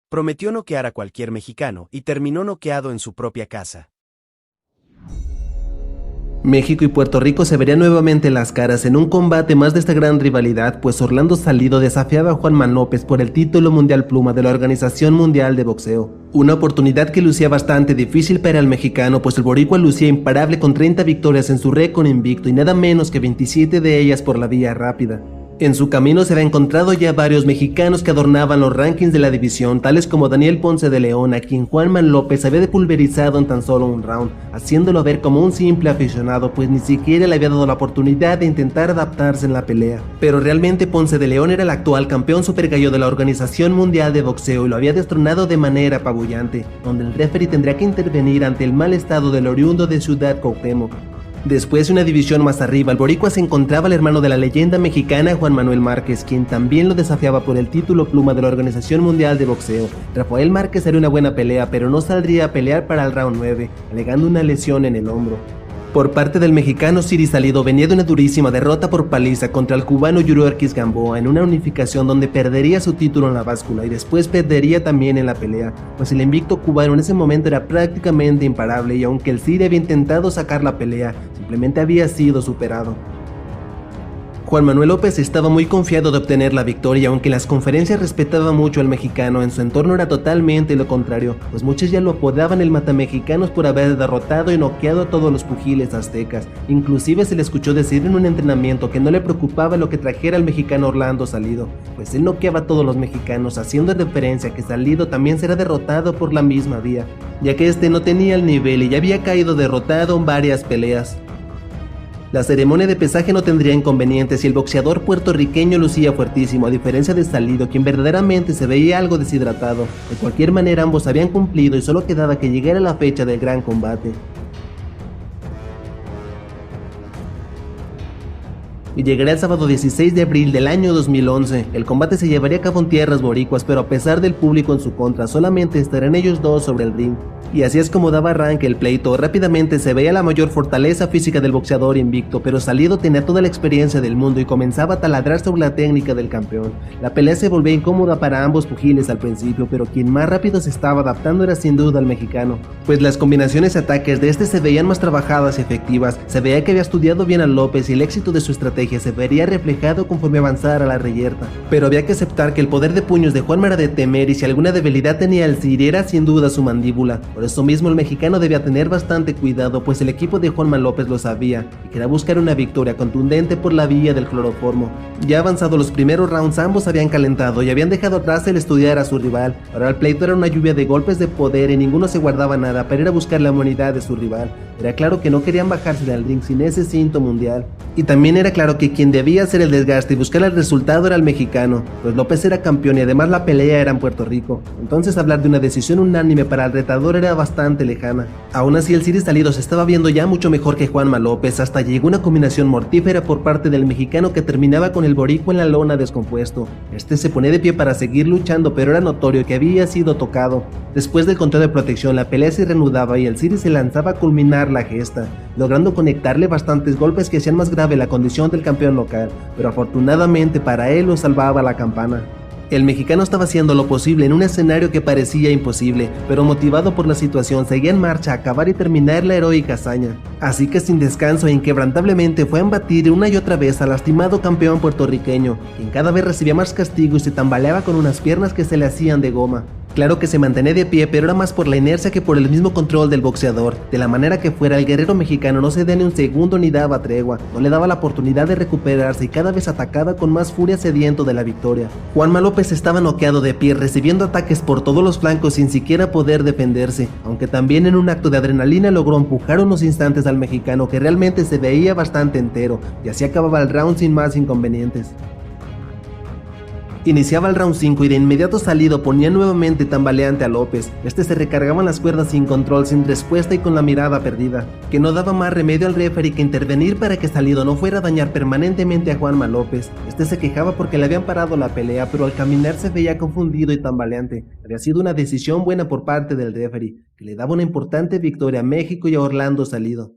Prometió noquear a cualquier mexicano y terminó noqueado en su propia casa. México y Puerto Rico se verían nuevamente las caras en un combate más de esta gran rivalidad, pues Orlando Salido desafiaba a Juanma López por el título mundial pluma de la Organización Mundial de Boxeo. Una oportunidad que lucía bastante difícil para el mexicano, pues el boricua lucía imparable con 30 victorias en su récord invicto y nada menos que 27 de ellas por la vía rápida. En su camino se había encontrado ya varios mexicanos que adornaban los rankings de la división, tales como Daniel Ponce de León, a quien Juanma López había pulverizado en tan solo un round, haciéndolo ver como un simple aficionado, pues ni siquiera le había dado la oportunidad de intentar adaptarse en la pelea. Pero realmente Ponce de León era el actual campeón super gallo de la Organización Mundial de Boxeo y lo había destronado de manera apabullante, donde el referee tendría que intervenir ante el mal estado del oriundo de Ciudad Cuauhtémoc. Después, una división más arriba, el boricua se encontraba el hermano de la leyenda mexicana Juan Manuel Márquez, quien también lo desafiaba por el título pluma de la Organización Mundial de Boxeo. Rafael Márquez haría una buena pelea, pero no saldría a pelear para el round 9, alegando una lesión en el hombro. Por parte del mexicano, Siri Salido venía de una durísima derrota por paliza contra el cubano Yuriorkis Gamboa en una unificación donde perdería su título en la báscula y después perdería también en la pelea, pues el invicto cubano en ese momento era prácticamente imparable y aunque el Siri había intentado sacar la pelea, simplemente había sido superado. Juan Manuel López estaba muy confiado de obtener la victoria, aunque en las conferencias respetaba mucho al mexicano, en su entorno era totalmente lo contrario, pues muchos ya lo apodaban el matamexicanos por haber derrotado y noqueado a todos los pugiles aztecas. Inclusive se le escuchó decir en un entrenamiento que no le preocupaba lo que trajera el mexicano Orlando Salido, pues él noqueaba a todos los mexicanos, haciendo referencia a que Salido también será derrotado por la misma vía, ya que este no tenía el nivel y ya había caído derrotado en varias peleas. La ceremonia de pesaje no tendría inconvenientes y el boxeador puertorriqueño lucía fuertísimo, a diferencia de Salido, quien verdaderamente se veía algo deshidratado. De cualquier manera, ambos habían cumplido y solo quedaba que llegara la fecha del gran combate. Y llegaría el sábado 16 de abril del año 2011. El combate se llevaría a cabo en tierras boricuas, pero a pesar del público en su contra, solamente estarían ellos dos sobre el ring. Y así es como daba arranque el pleito. Rápidamente se veía la mayor fortaleza física del boxeador invicto, pero Salido tenía toda la experiencia del mundo y comenzaba a taladrar sobre la técnica del campeón. La pelea se volvía incómoda para ambos pugiles al principio, pero quien más rápido se estaba adaptando era sin duda el mexicano, pues las combinaciones y ataques de este se veían más trabajadas y efectivas. Se veía que había estudiado bien a López y el éxito de su estrategia se vería reflejado conforme avanzara la reyerta. Pero había que aceptar que el poder de puños de Juanma era de temer y si alguna debilidad tenía el Siri era sin duda su mandíbula. Por eso mismo el mexicano debía tener bastante cuidado, pues el equipo de Juanma López lo sabía y quería buscar una victoria contundente por la vía del cloroformo. Ya avanzados los primeros rounds, ambos habían calentado y habían dejado atrás el estudiar a su rival. Ahora el pleito era una lluvia de golpes de poder y ninguno se guardaba nada para ir a buscar la inmunidad de su rival. Era claro que no querían bajarse del ring sin ese cinto mundial. Y también era claro que quien debía hacer el desgaste y buscar el resultado era el mexicano, pues López era campeón y además la pelea era en Puerto Rico. Entonces hablar de una decisión unánime para el retador era bastante lejana. Aún así el Siri Salido se estaba viendo ya mucho mejor que Juanma López, hasta llegó una combinación mortífera por parte del mexicano que terminaba con el boricua en la lona descompuesto. Este se ponía de pie para seguir luchando, pero era notorio que había sido tocado. Después del conteo de protección la pelea se reanudaba y el Siri se lanzaba a culminar la gesta, logrando conectarle bastantes golpes que hacían más grave la condición del campeón local, pero afortunadamente para él lo salvaba la campana. El mexicano estaba haciendo lo posible en un escenario que parecía imposible, pero motivado por la situación seguía en marcha a acabar y terminar la heroica hazaña. Así que sin descanso e inquebrantablemente fue a embatir una y otra vez al lastimado campeón puertorriqueño, quien cada vez recibía más castigo y se tambaleaba con unas piernas que se le hacían de goma. Claro que se mantenía de pie, pero era más por la inercia que por el mismo control del boxeador. De la manera que fuera, el guerrero mexicano no cedía ni un segundo ni daba tregua, no le daba la oportunidad de recuperarse y cada vez atacaba con más furia sediento de la victoria. Juanma López estaba noqueado de pie, recibiendo ataques por todos los flancos sin siquiera poder defenderse, aunque también en un acto de adrenalina logró empujar unos instantes al mexicano que realmente se veía bastante entero, y así acababa el round sin más inconvenientes. Iniciaba el round 5 y de inmediato Salido ponía nuevamente tambaleante a López. Este se recargaba en las cuerdas sin control, sin respuesta y con la mirada perdida, que no daba más remedio al referee que intervenir para que Salido no fuera a dañar permanentemente a Juanma López. Este se quejaba porque le habían parado la pelea, pero al caminar se veía confundido y tambaleante. Había sido una decisión buena por parte del referee, que le daba una importante victoria a México y a Orlando Salido.